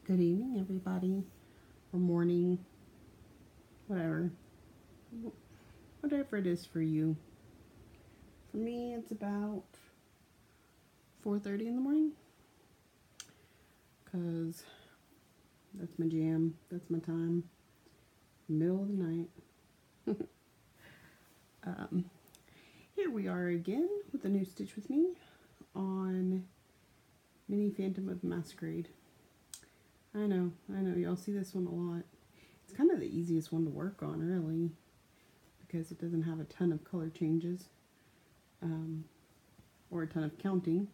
Good evening, everybody, or morning, whatever. Whatever it is for you. For me, it's about 4:30 in the morning, because that's my jam, that's my time, middle of the night. Here we are again with a new Stitch with Me on Mini Phantom of the Masquerade. I know, y'all see this one a lot. It's kind of the easiest one to work on, really, because it doesn't have a ton of color changes, or a ton of counting,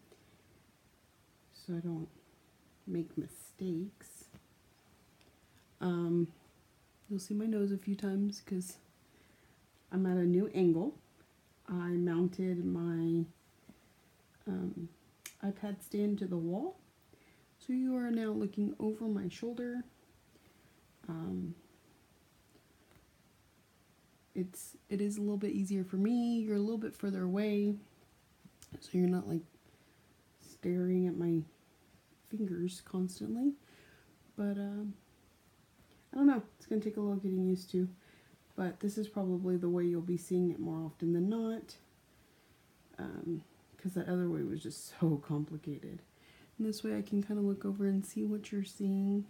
so I don't make mistakes. You'll see my nose a few times because I'm at a new angle. I mounted my iPad stand to the wall, so you are now looking over my shoulder. It is a little bit easier for me. You're a little bit further away, so you're not like staring at my fingers constantly. But I don't know. It's gonna take a little getting used to. But this is probably the way you'll be seeing it more often than not, because that other way was just so complicated. And this way I can kind of look over and see what you're seeing.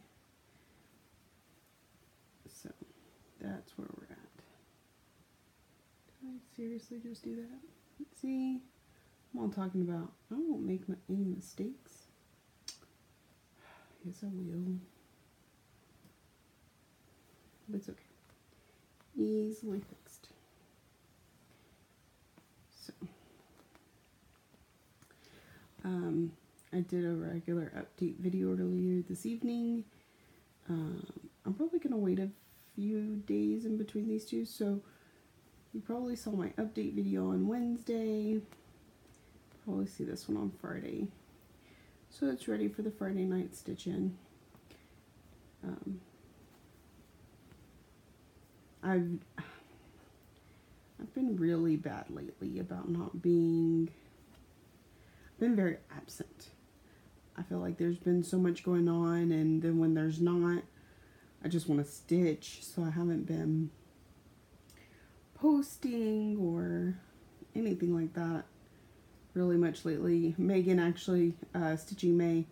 So that's where we're at. Did I seriously just do that? Let's see. I'm all talking about I won't make any mistakes. Yes, I will. But it's okay. Easily fixed. So, I did a regular update video earlier this evening. I'm probably going to wait a few days in between these two, so you probably saw my update video on Wednesday. Probably see this one on Friday. So it's ready for the Friday night stitch in. I've been really bad lately about not being, I've been very absent. I feel like there's been so much going on, and then when there's not, I just want to stitch, so I haven't been posting or anything like that really much lately. Megan, actually, Stitching May,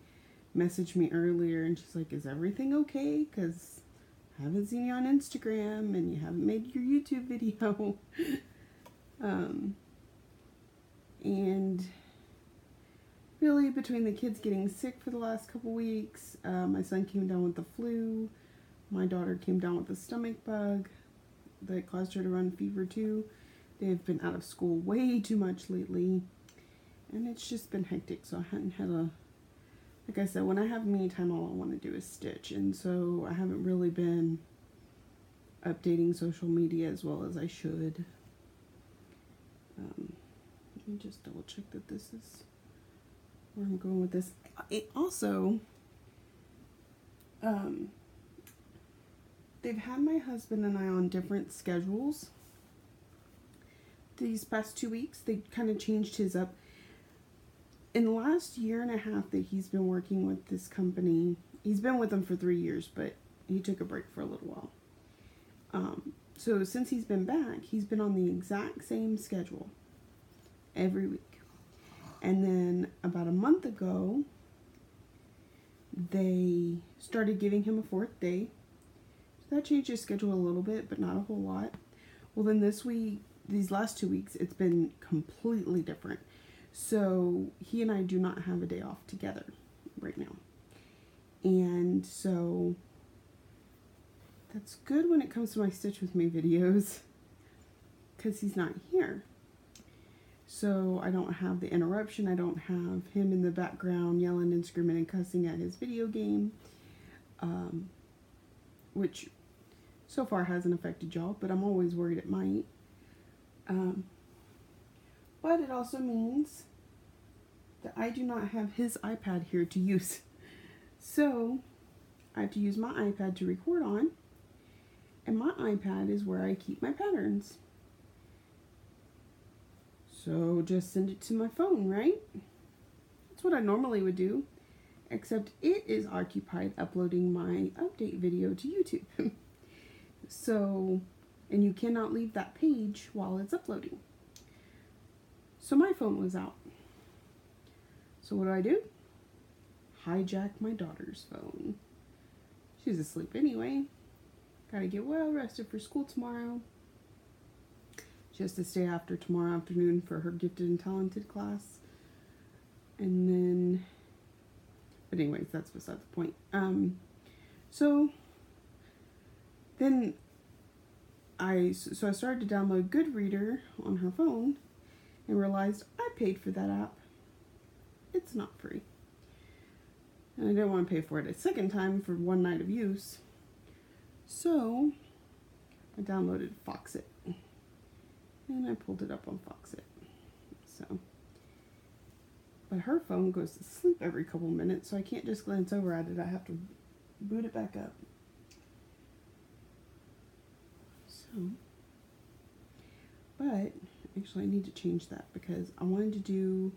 messaged me earlier, and she's like, is everything okay? Because I haven't seen you on Instagram, and you haven't made your YouTube video. And really, between the kids getting sick for the last couple weeks, my son came down with the flu, my daughter came down with a stomach bug that caused her to run fever too. They've been out of school way too much lately, and it's just been hectic, so I hadn't had like I said, when I have me time, all I want to do is stitch, and so I haven't really been updating social media as well as I should. Let me just double check that this is where I'm going with this. It also, they've had my husband and I on different schedules. These past 2 weeks, they kind of changed his up. In the last year and a half that he's been working with this company, he's been with them for 3 years, but he took a break for a little while. So since he's been back, he's been on the exact same schedule every week. And then about a month ago, they started giving him a 4th day. So that changed his schedule a little bit, but not a whole lot. Well, then this week, these last 2 weeks, it's been completely different. So he and I do not have a day off together right now. And so that's good when it comes to my Stitch With Me videos, because he's not here. So I don't have the interruption. I don't have him in the background yelling and screaming and cussing at his video game, which so far hasn't affected y'all, but I'm always worried it might. But it also means that I do not have his iPad here to use. So I have to use my iPad to record on, and my iPad is where I keep my patterns. So just send it to my phone, right? That's what I normally would do. except it is occupied uploading my update video to YouTube. So, and you cannot leave that page while it's uploading. So my phone was out. So what do? Hijack my daughter's phone. She's asleep anyway. Gotta get well rested for school tomorrow. She has to stay after tomorrow afternoon for her gifted and talented class. And then, but anyways, that's beside the point. So then I started to download Goodreader on her phone and realized I paid for that app. It's not free. And I didn't want to pay for it a second time for one night of use. So I downloaded Foxit. And I pulled it up on Foxit. So, but her phone goes to sleep every couple minutes, so I can't just glance over at it. I have to boot it back up. So, but actually I need to change that because I wanted to do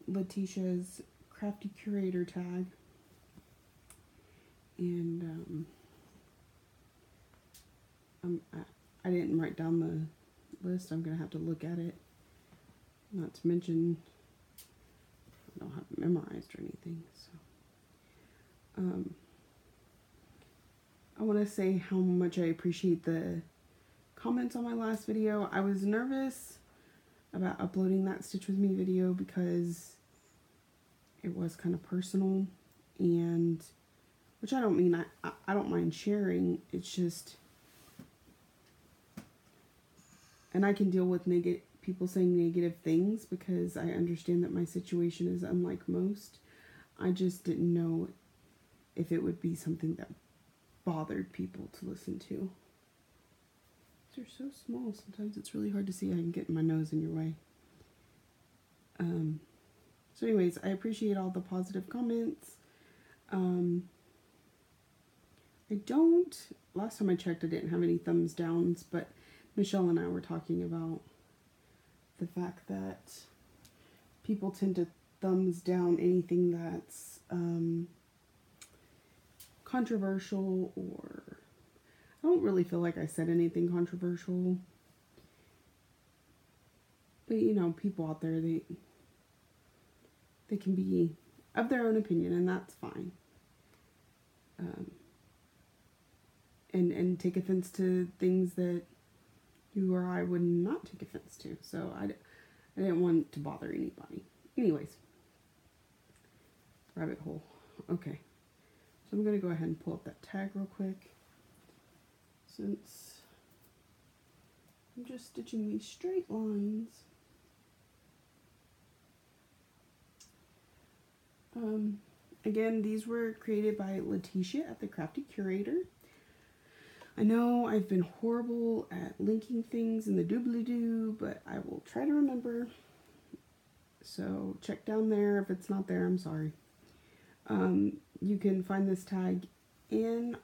Letitia's crafty curator tag, and I didn't write down the list. I'm gonna have to look at it. Not to mention I don't have it memorized or anything. So I want to say how much I appreciate the comments on my last video. I was nervous about uploading that Stitch With Me video because it was kind of personal, and which I don't mean I don't mind sharing. It's just, and I can deal with people saying negative things because I understand that my situation is unlike most. I just didn't know if it would be something that bothered people to listen to. They're so small, sometimes it's really hard to see. I can get my nose in your way. So anyways, I appreciate all the positive comments. Last time I checked, I didn't have any thumbs downs, but Michelle and I were talking about the fact that people tend to thumbs down anything that's controversial, or I don't really feel like I said anything controversial, but you know, people out there, they can be of their own opinion, and that's fine. And take offense to things that you or I would not take offense to. So I didn't want to bother anybody. Anyways, rabbit hole. Okay, so I'm going to go ahead and pull up that tag real quick, since I'm just stitching these straight lines. Again, these were created by Letitia at the Crafty Curator. I know I've been horrible at linking things in the doobly-doo, but I will try to remember. So check down there. If it's not there, I'm sorry. You can find this tag in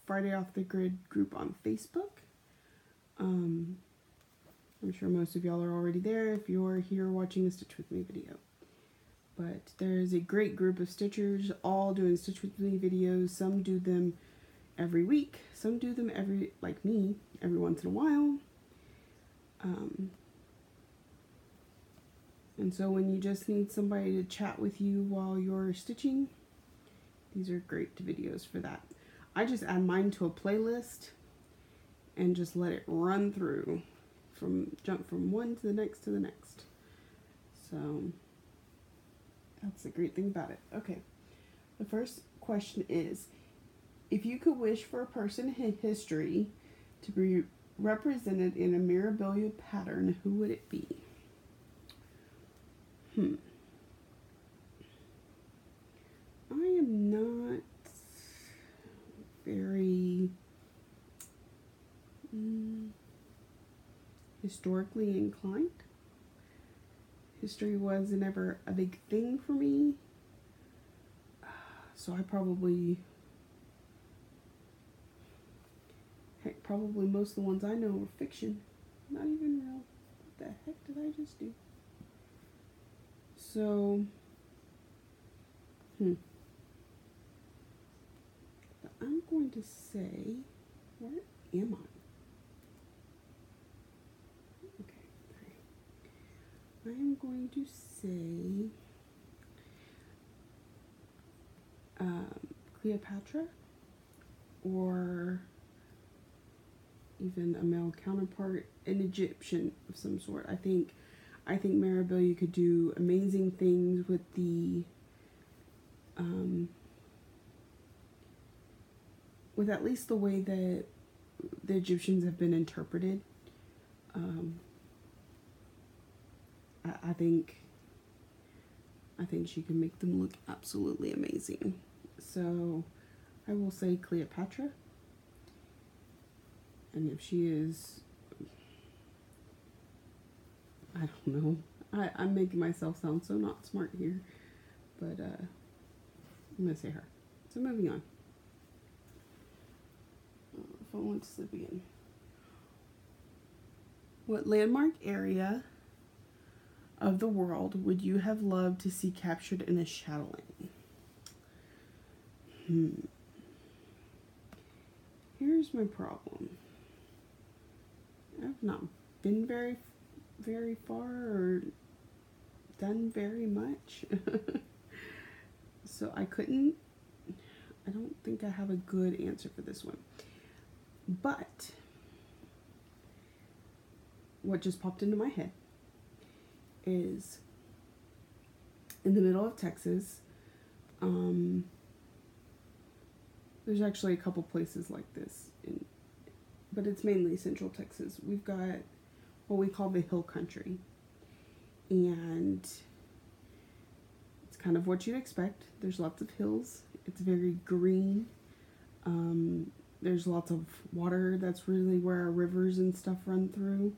Friday Off the Grid group on Facebook. I'm sure most of y'all are already there if you're here watching a Stitch With Me video. But there's a great group of stitchers all doing Stitch With Me videos. Some do them every week. Some do them like me, every once in a while. And so when you just need somebody to chat with you while you're stitching, these are great videos for that. I just add mine to a playlist and just let it run through, jump from one to the next to the next. So that's the great thing about it. Okay, the first question is, if you could wish for a person in history to be represented in a memorabilia pattern, who would it be? I am not very historically inclined. History was never a big thing for me, so I probably most of the ones I know were fiction, not even real. What the heck did I just do? So But I'm going to say, where am I? Okay, I am going to say Cleopatra, or even a male counterpart, an Egyptian of some sort. I think Maribel could do amazing things with the with at least the way that the Egyptians have been interpreted. I think she can make them look absolutely amazing. So I will say Cleopatra. And if she is, I don't know. I'm making myself sound so not smart here. But I'm going to say her. So moving on. Phone went to sleep again. What landmark area of the world would you have loved to see captured in a chatelaine? Here's my problem. I've not been very far or done very much. So I don't think I have a good answer for this one. But what just popped into my head is in the middle of Texas, there's actually a couple places like this, but it's mainly Central Texas. We've got what we call the hill country, and it's kind of what you'd expect. There's lots of hills. It's very green. There's lots of water. That's really where our rivers and stuff run through.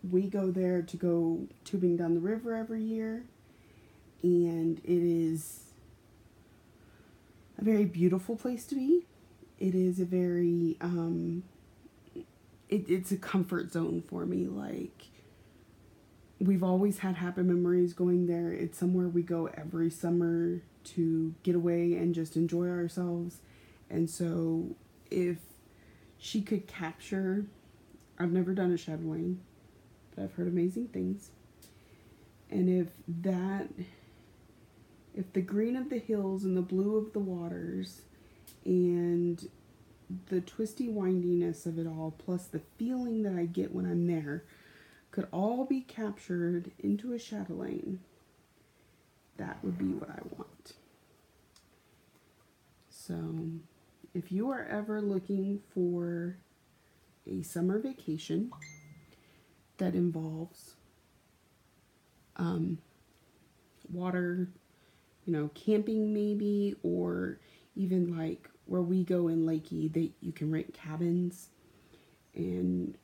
We go there to go tubing down the river every year, and it is a very beautiful place to be. It is a very, it's a comfort zone for me. Like, we've always had happy memories going there. It's somewhere we go every summer to get away and just enjoy ourselves. And so if she could capture, I've never done a chatelaine, but I've heard amazing things. And if the green of the hills and the blue of the waters and the twisty windiness of it all, plus the feeling that I get when I'm there, could all be captured into a chatelaine, that would be what I want. So if you are ever looking for a summer vacation that involves water, camping maybe, or even like where we go in Lakey, that you can rent cabins and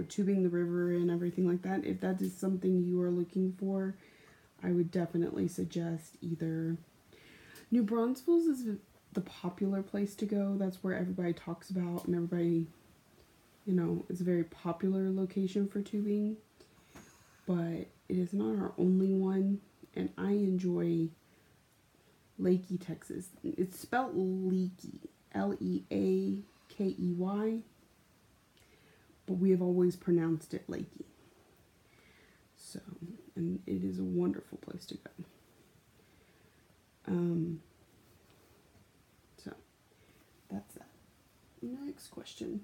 tubing the river and everything like that. If that is something you are looking for, I would definitely suggest either New Braunfels is the popular place to go. That's where everybody talks about, and everybody, it's a very popular location for tubing. But it is not our only one, and I enjoy Lakey, Texas. It's spelled Leakey, Leakey, but we have always pronounced it Lakey. So, and it is a wonderful place to go. So, that's that. Next question.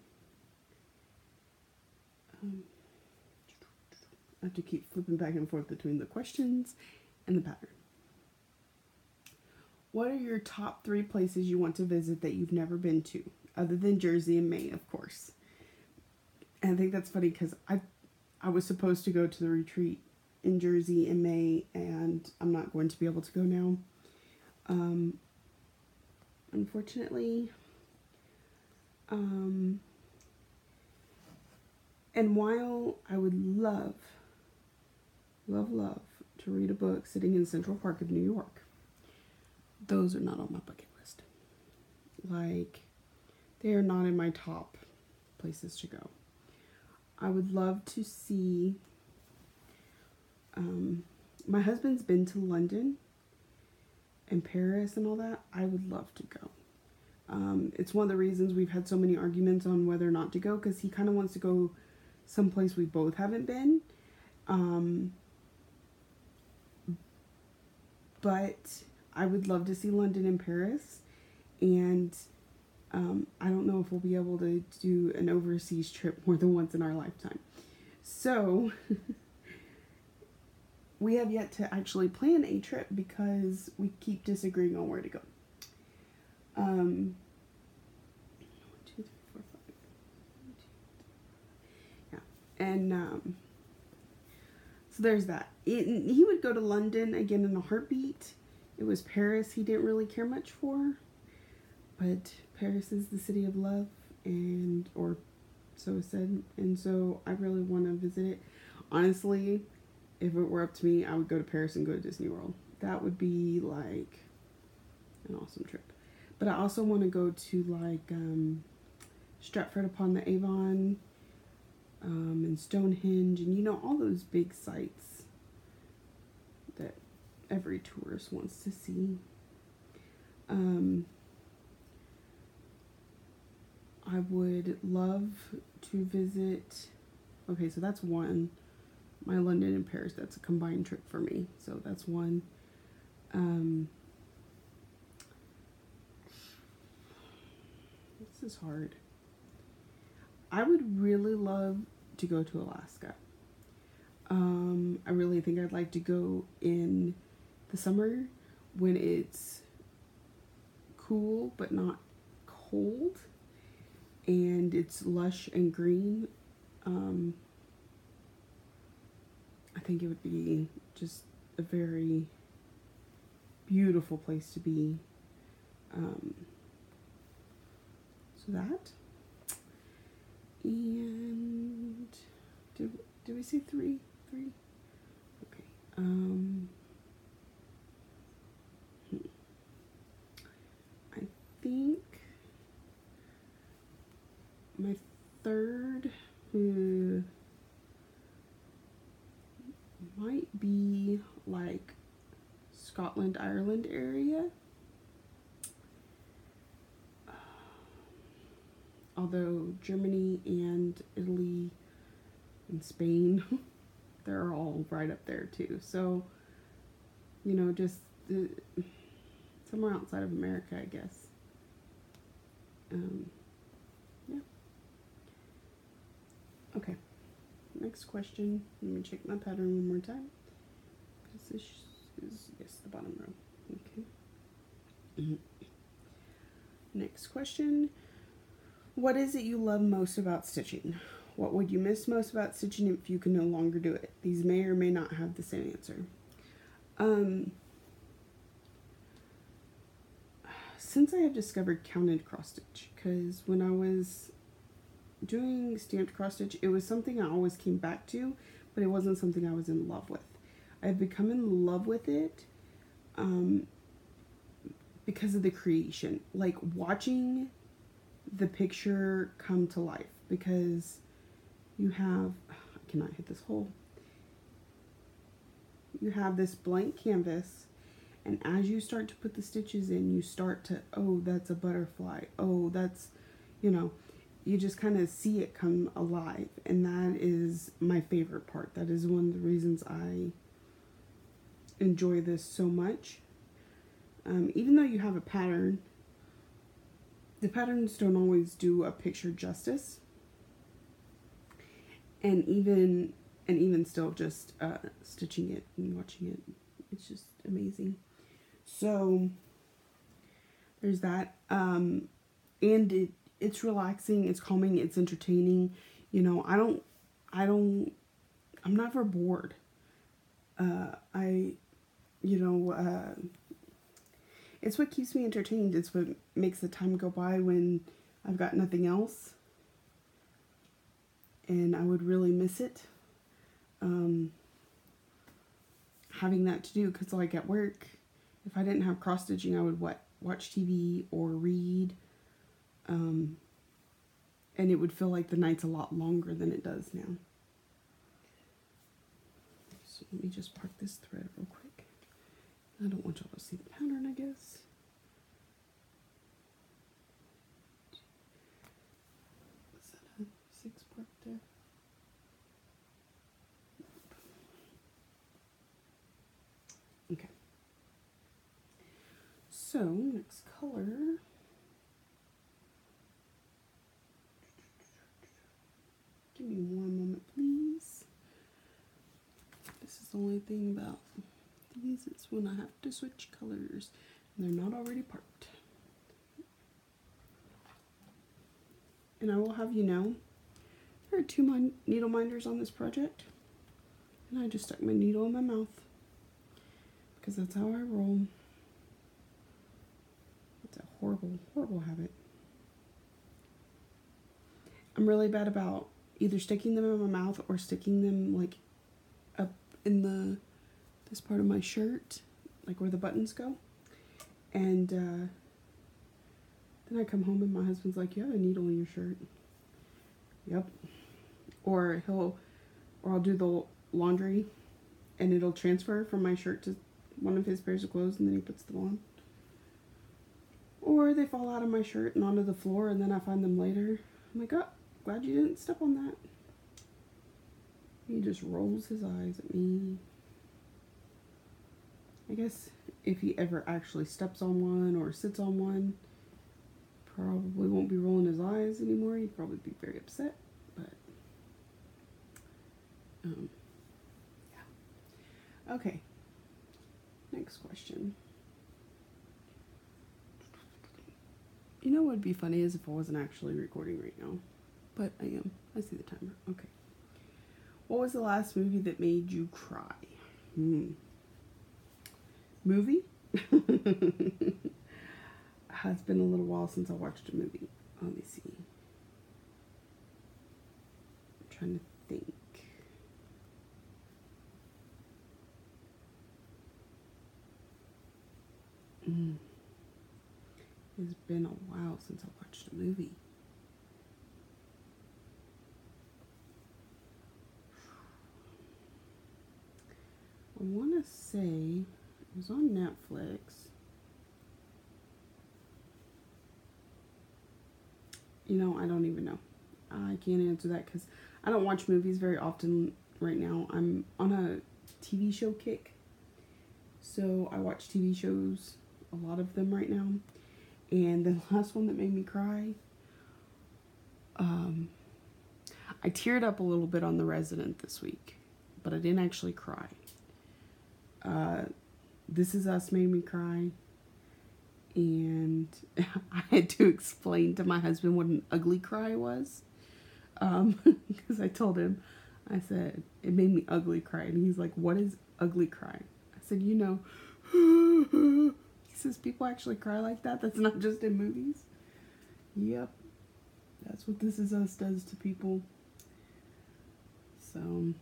I have to keep flipping back and forth between the questions and the pattern. What are your top 3 places you want to visit that you've never been to, other than Jersey and Maine, of course? And I think that's funny because I was supposed to go to the retreat in Jersey in May, and I'm not going to be able to go now. Unfortunately. And while I would love to read a book sitting in Central Park of New York, those are not on my bucket list. Like, they are not in my top places to go. I would love to see my husband's been to London and Paris and all that. I would love to go. It's one of the reasons we've had so many arguments on whether or not to go, because he kind of wants to go someplace we both haven't been. But I would love to see London and Paris, and I don't know if we'll be able to do an overseas trip more than once in our lifetime. So we have yet to actually plan a trip because we keep disagreeing on where to go. 1, 2, 3, 4, 5. Yeah, and so there's that. He would go to London again in a heartbeat. It was Paris he didn't really care much for, but Paris is the city of love, or so it said, and so I really want to visit it. Honestly, if it were up to me, I would go to Paris and go to Disney World. That would be like an awesome trip. But I also want to go to like Stratford upon the Avon, and Stonehenge, and all those big sites that every tourist wants to see. I would love to visit. Okay, so that's one. My London and Paris, that's a combined trip for me. So that's one. This is hard. I would really love to go to Alaska. I really think I'd like to go in the summer when it's cool but not cold, and it's lush and green. I think it would be just a very beautiful place to be. So that. And did we say three? Okay. I think my third might be like Scotland, Ireland area. Although Germany and Italy and Spain, they're all right up there too. So, just somewhere outside of America, I guess. Yeah. Okay. Next question. Let me check my pattern one more time. Because this is, yes, the bottom row. Okay. Next question. What is it you love most about stitching? What would you miss most about stitching if you can no longer do it? These may or may not have the same answer. Since I have discovered counted cross stitch, because when I was doing stamped cross stitch, it was something I always came back to, but it wasn't something I was in love with. I've become in love with it because of the creation, like watching the picture come to life, because you have, I cannot hit this hole. You have this blank canvas, and as you start to put the stitches in, you start to, oh, that's a butterfly. Oh, that's, you just kind of see it come alive. And that is my favorite part. That is one of the reasons I enjoy this so much. Even though you have a pattern, the patterns don't always do a picture justice. And even still, just stitching it and watching it, it's just amazing. So there's that. And it's relaxing, it's calming, it's entertaining. I'm never bored. It's what keeps me entertained. It's what makes the time go by when I've got nothing else. And I would really miss it. Having that to do, because like at work, if I didn't have cross stitching, I would watch TV or read. And it would feel like the night's a lot longer than it does now. So Let me just park this thread real quick. I don't want y'all to see the pattern, I guess. Is that a 6 part there? Okay. So, next color. Give me one moment, please. This is the only thing about these is when I have to switch colors and they're not already parked. And I will have you know, there are 2 needle minders on this project, and I just stuck my needle in my mouth because that's how I roll. It's a horrible, horrible habit. I'm really bad about either sticking them in my mouth or sticking them like up in this part of my shirt, like where the buttons go. And then I come home and my husband's like, "You have a needle in your shirt." Yep. Or I'll do the laundry and it'll transfer from my shirt to one of his pairs of clothes and then he puts them on. Or they fall out of my shirt and onto the floor and then I find them later. I'm like, "Oh, glad you didn't step on that." He just rolls his eyes at me. I guess if he ever actually steps on one or sits on one, probably won't be rolling his eyes anymore. He'd probably be very upset, but yeah. Okay. Next question. You know what would be funny is if I wasn't actually recording right now, but I am. I see the timer. Okay. What was the last movie that made you cry? Movie? Has been a little while since I watched a movie. Let me see. I'm trying to think. It's been a while since I watched a movie. I want to say it was on Netflix. You know, I don't even know. I can't answer that because I don't watch movies very often right now. I'm on a TV show kick. So I watch TV shows, a lot of them right now. And the last one that made me cry, I teared up a little bit on The Resident this week, but I didn't actually cry. This Is Us made me cry. And I had to explain to my husband what an ugly cry was. Because I told him, I said, it made me ugly cry. And he's like, "What is ugly cry?" I said, "You know." He says, "People actually cry like that? That's not just in movies?" Yep. That's what This Is Us does to people. So,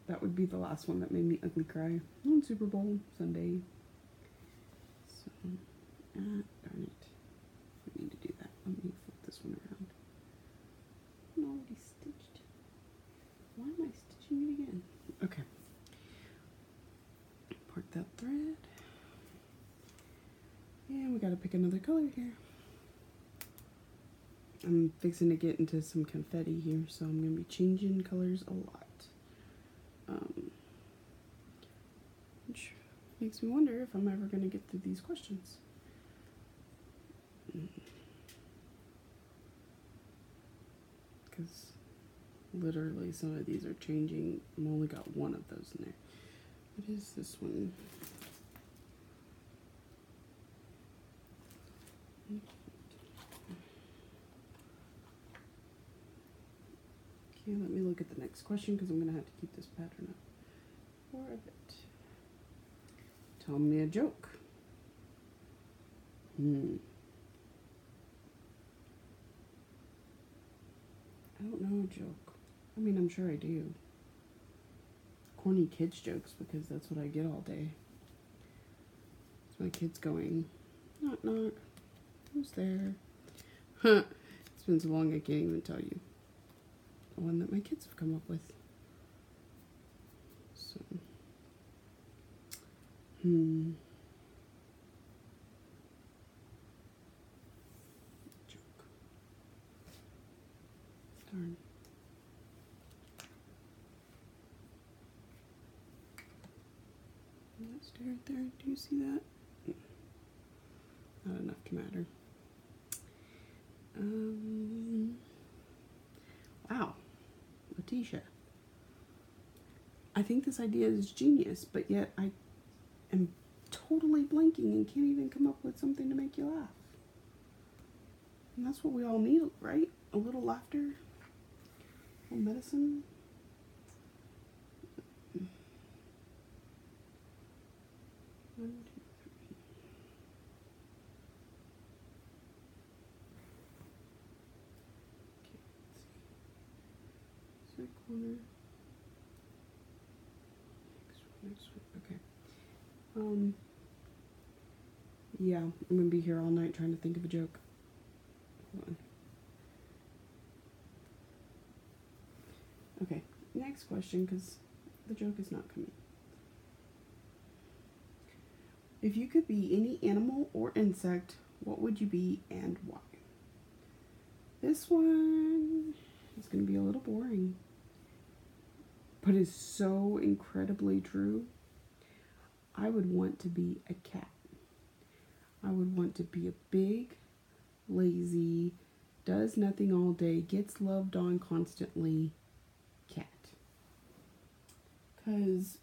that would be the last one that made me ugly cry on Super Bowl Sunday. So, darn it. I need to do that. Let me flip this one around. I'm already stitched. Why am I stitching it again? Okay. Park that thread. And we gotta pick another color here. I'm fixing to get into some confetti here, so I'm gonna be changing colors a lot. Which makes me wonder if I'm ever gonna get through these questions. Because literally some of these are changing. I've only got one of those in there. What is this one? Okay, let me look at the next question because I'm going to have to keep this pattern up for a bit. Tell me a joke. I don't know a joke. I mean, I'm sure I do. Corny kids jokes because that's what I get all day. It's my kids going, "Knock, knock. Who's there?" Huh. It's been so long I can't even tell you. The one that my kids have come up with. So... Joke. Darn. That stair right there. Do you see that? Not enough to matter. Wow, Letitia. I think this idea is genius, but yet I am totally blanking and can't even come up with something to make you laugh. And that's what we all need, right? A little laughter, a little medicine. One, two, three. Okay, let's see. This corner. Next one. Okay. Yeah, I'm gonna be here all night trying to think of a joke. Hold on. Okay, next question, because the joke is not coming. If you could be any animal or insect, what would you be and why? This one is going to be a little boring, but is so incredibly true. I would want to be a cat. I would want to be a big, lazy, does nothing all day, gets loved on constantly cat. Because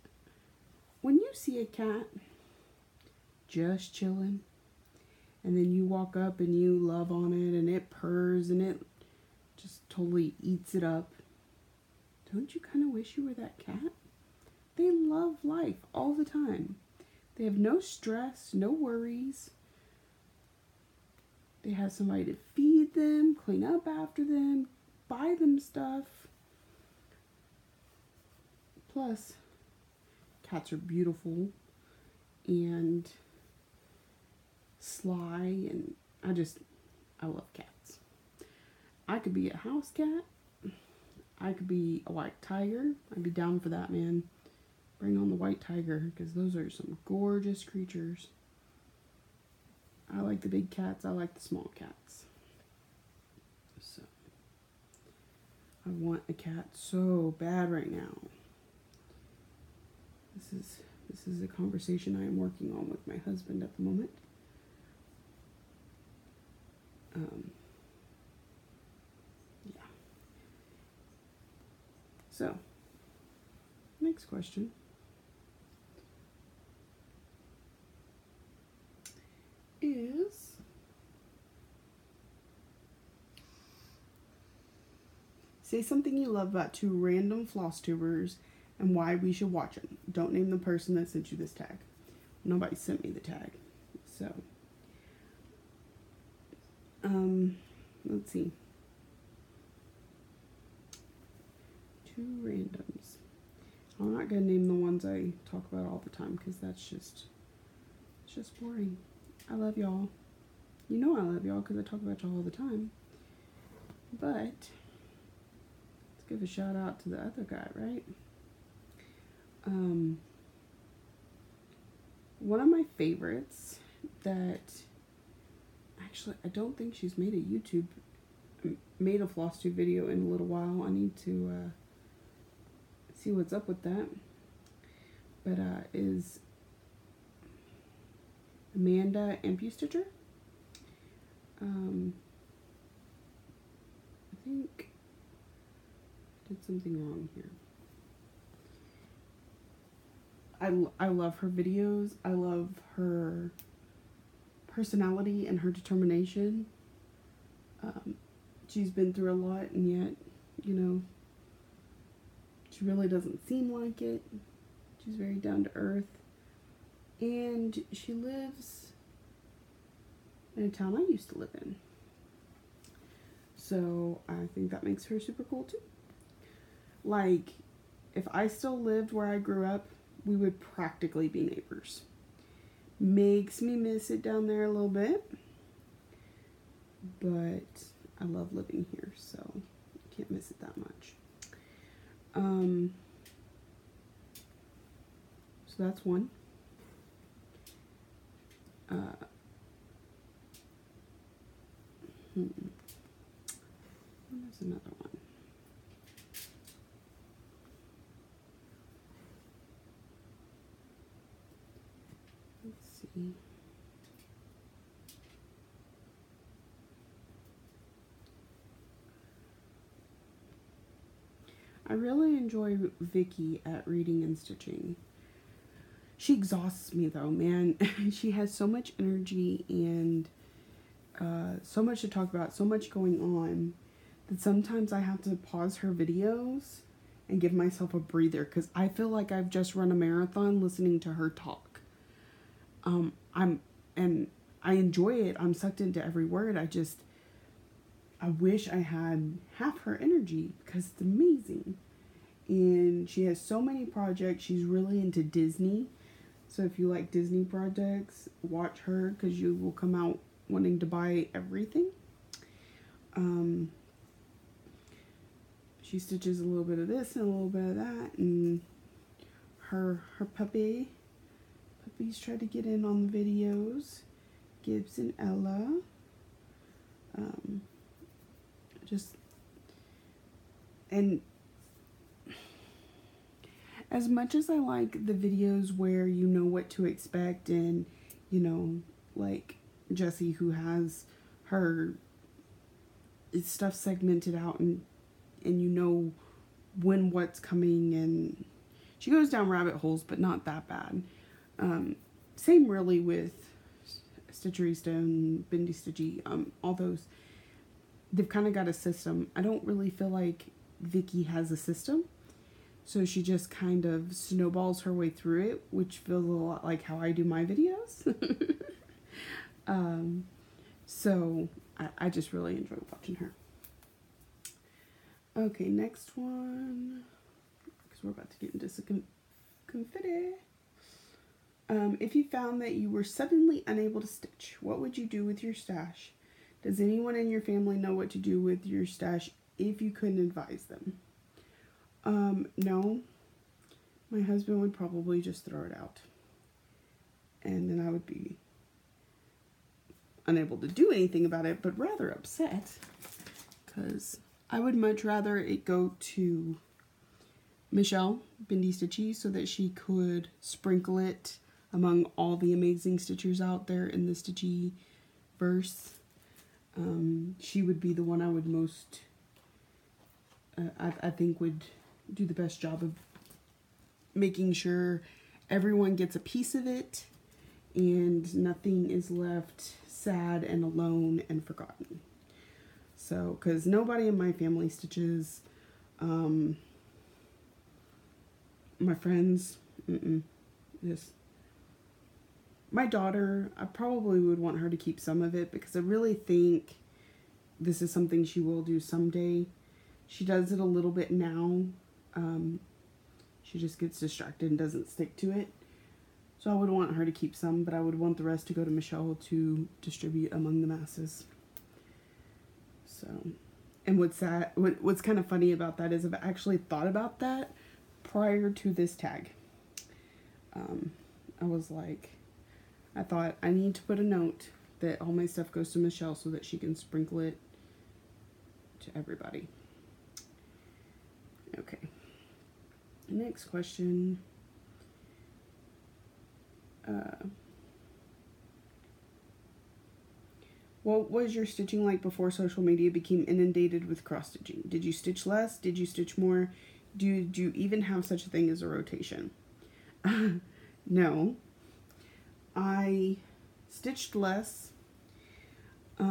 when you see a cat just chilling, and then you walk up and you love on it and it purrs and it just totally eats it up, don't you kind of wish you were that cat? They love life all the time. They have no stress, no worries. They have somebody to feed them, clean up after them, buy them stuff. Plus, cats are beautiful and sly, and I love cats. I could be a house cat. I could be a white tiger. I'd be down for that, man. Bring on the white tiger, because those are some gorgeous creatures. I like the big cats. I like the small cats. So, I want a cat so bad right now. This is a conversation I am working on with my husband at the moment. Yeah. So, next question. Is say something you love about two random Flosstubers and why we should watch them. Don't name the person that sent you this tag. Nobody sent me the tag. So, let's see. Two randoms. I'm not going to name the ones I talk about all the time, because it's just boring. I love y'all. You know I love y'all because I talk about y'all all the time. But let's give a shout out to the other guy, right? One of my favorites that actually I don't think she's made a Flosstube video in a little while. I need to see what's up with that. But is Amanda Ampustitcher. I think I did something wrong here. I love her videos. I love her personality and her determination. She's been through a lot, and yet, you know, she really doesn't seem like it. She's very down to earth. And she lives in a town I used to live in. So I think that makes her super cool too. Like, if I still lived where I grew up, we would practically be neighbors. Makes me miss it down there a little bit. But I love living here, so I can't miss it that much. So that's one. There's another one. Let's see. I really enjoy Vicky at reading and stitching. She exhausts me though, man. She has so much energy and so much to talk about, so much going on, that sometimes I have to pause her videos and give myself a breather because I feel like I've just run a marathon listening to her talk. I enjoy it. I'm sucked into every word. I wish I had half her energy because it's amazing. And she has so many projects. She's really into Disney. So if you like Disney projects, watch her because you will come out wanting to buy everything. She stitches a little bit of this and a little bit of that. And her puppies try to get in on the videos. Gibbs and Ella. And as much as I like the videos where you know what to expect and, you know, like Jessie who has her stuff segmented out and you know when what's coming, and she goes down rabbit holes, but not that bad. Same really with Stitcherista and Bendy Stitchy, all those. They've kind of got a system. I don't really feel like Vicky has a system. So she just kind of snowballs her way through it, which feels a lot like how I do my videos. So I just really enjoy watching her. Okay, next one. Because we're about to get into some confetti. If you found that you were suddenly unable to stitch, what would you do with your stash? Does anyone in your family know what to do with your stash if you couldn't advise them? No. My husband would probably just throw it out. And then I would be unable to do anything about it, but rather upset. Because I would much rather it go to Michelle, Bendy Stitchy, so that she could sprinkle it among all the amazing stitchers out there in the Stitchy verse. She would be the one I would most, I think would do the best job of making sure everyone gets a piece of it and nothing is left sad and alone and forgotten. So, because nobody in my family stitches. My friends, just my daughter, I probably would want her to keep some of it because I really think this is something she will do someday. She does it a little bit now. She just gets distracted and doesn't stick to it. So I would want her to keep some, but I would want the rest to go to Michelle to distribute among the masses. So, and what's kind of funny about that is I've actually thought about that prior to this tag. I was like, I thought I need to put a note that all my stuff goes to Michelle so that she can sprinkle it to everybody. Okay. Next question. What was your stitching like before social media became inundated with cross stitching? Did you stitch less? Did you stitch more? Do you even have such a thing as a rotation? No. I stitched less. A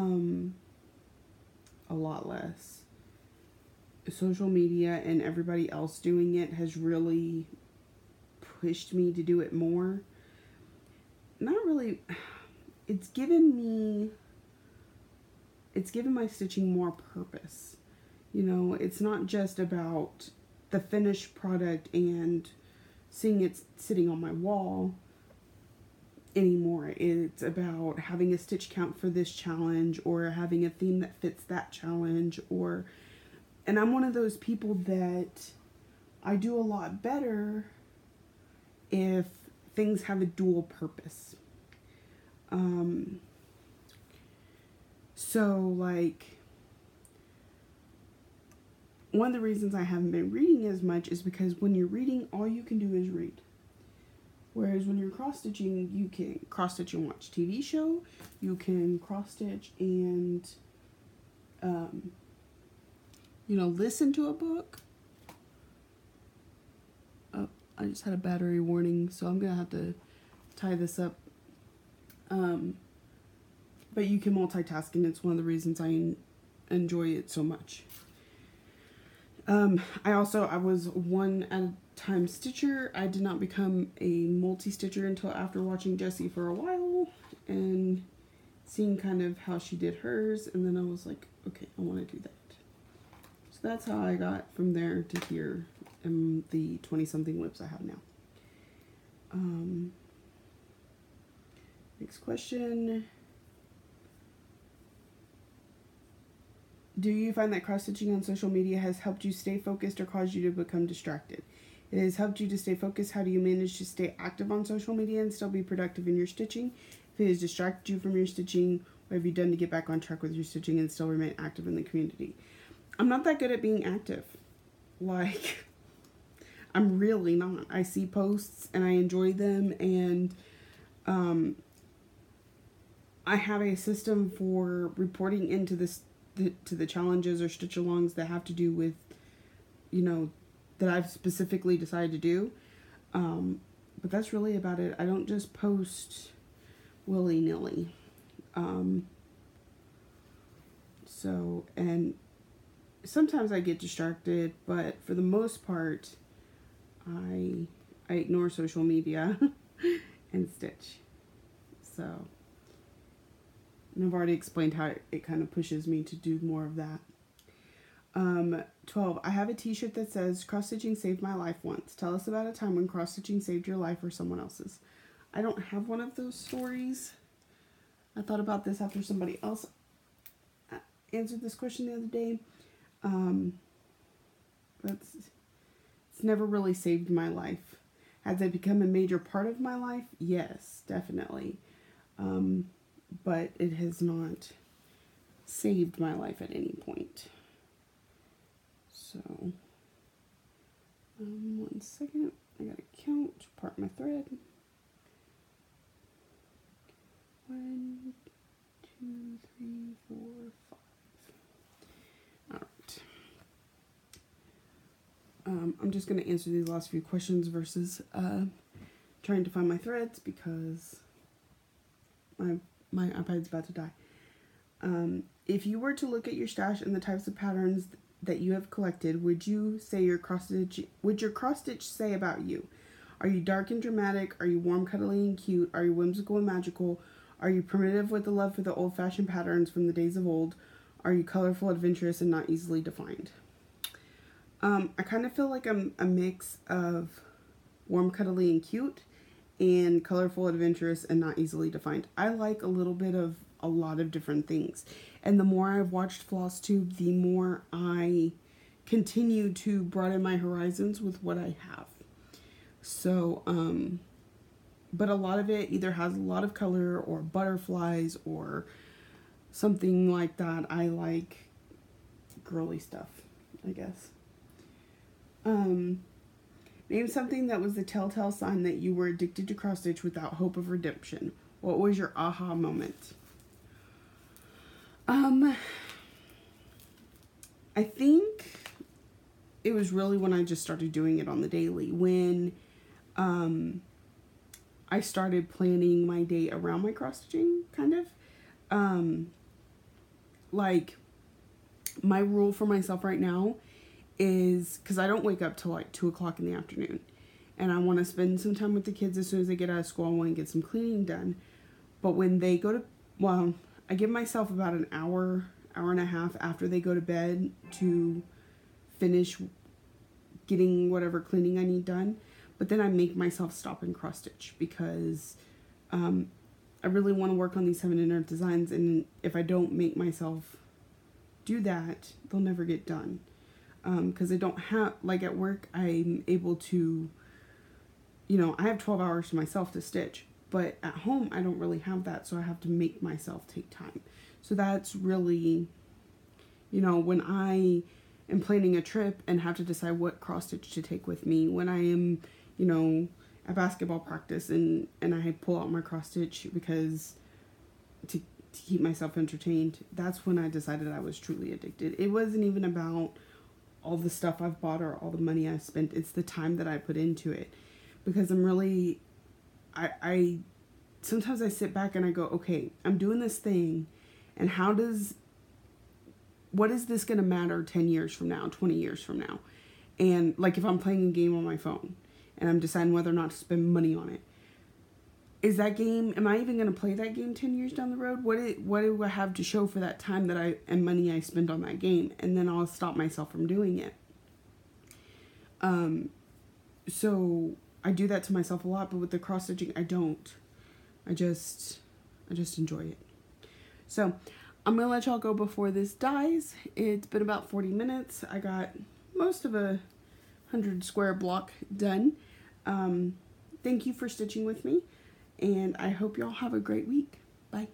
lot less. Social media and everybody else doing it has really pushed me to do it more. Not really. It's given my stitching more purpose. You know, it's not just about the finished product and seeing it sitting on my wall anymore. It's about having a stitch count for this challenge or having a theme that fits that challenge, and I'm one of those people that I do a lot better if things have a dual purpose. So like, one of the reasons I haven't been reading as much is because when you're reading, all you can do is read. Whereas when you're cross-stitching, you can cross-stitch and watch TV show. You can cross-stitch and, listen to a book. Oh, I just had a battery warning, so I'm going to have to tie this up. But you can multitask, and it's one of the reasons I enjoy it so much. I was one at a time stitcher. I did not become a multi-stitcher until after watching Jessie for a while and seeing kind of how she did hers, and then I was like, okay, I want to do that. So that's how I got from there to here and the 20-something whips I have now. Next question. Do you find that cross-stitching on social media has helped you stay focused or caused you to become distracted? It has helped you to stay focused. How do you manage to stay active on social media and still be productive in your stitching? If it has distracted you from your stitching, what have you done to get back on track with your stitching and still remain active in the community? I'm not that good at being active. Like, I'm really not. I see posts and I enjoy them, and I have a system for reporting into this to the challenges or stitch-alongs that have to do with, that I've specifically decided to do. But that's really about it. I don't just post willy-nilly. And sometimes I get distracted, but for the most part, I ignore social media and stitch. So, and I've already explained how it kind of pushes me to do more of that. 12. I have a t-shirt that says, cross-stitching saved my life once. Tell us about a time when cross-stitching saved your life or someone else's. I don't have one of those stories. I thought about this after somebody else answered this question the other day. It's never really saved my life. Has it become a major part of my life? Yes, definitely. But it has not saved my life at any point. So, 1 second. I gotta count, part my thread. 1, 2, 3, 4, 5. Alright. I'm just gonna answer these last few questions versus trying to find my threads because my iPad's about to die. If you were to look at your stash and the types of patterns that you have collected, would your cross stitch say about you? Are you dark and dramatic? Are you warm, cuddly, and cute? Are you whimsical and magical? Are you primitive with a love for the old-fashioned patterns from the days of old? Are you colorful, adventurous, and not easily defined? I kind of feel like I'm a mix of warm, cuddly, and cute, and colorful, adventurous, and not easily defined. I like a little bit of a lot of different things. And the more I've watched Flosstube, the more I continue to broaden my horizons with what I have. So, but a lot of it either has a lot of color or butterflies or something like that. I like girly stuff, I guess. Name something that was the telltale sign that you were addicted to cross stitch without hope of redemption. What was your aha moment? I think it was really when I just started doing it on the daily. When I started planning my day around my cross stitching, kind of. Like, my rule for myself right now is, because I don't wake up till like 2 o'clock in the afternoon, and I want to spend some time with the kids as soon as they get out of school. I want to get some cleaning done. But when they go to, well, I give myself about an hour and a half after they go to bed to finish getting whatever cleaning I need done. But then I make myself stop and cross stitch because I really want to work on these 7 inner designs, and if I don't make myself do that, they'll never get done. Because I don't have, like at work, I'm able to, I have 12 hours to myself to stitch. But at home, I don't really have that, so I have to make myself take time. So that's really, you know, when I am planning a trip and have to decide what cross stitch to take with me, when I am, you know, at basketball practice and I pull out my cross stitch because to keep myself entertained, that's when I decided I was truly addicted. It wasn't even about all the stuff I've bought or all the money I've spent. It's the time that I put into it, because I'm really, I sometimes I sit back and I go, okay, I'm doing this thing, and what is this going to matter 10 years from now, 20 years from now? And like if I'm playing a game on my phone and I'm deciding whether or not to spend money on it, is that game, am I even going to play that game 10 years down the road? What do I have to show for that time that and money I spent on that game? And then I'll stop myself from doing it. So I do that to myself a lot, but with the cross stitching, I don't. I just enjoy it. So I'm going to let y'all go before this dies. It's been about 40 minutes. I got most of a 100 square block done. Thank you for stitching with me, and I hope y'all have a great week. Bye.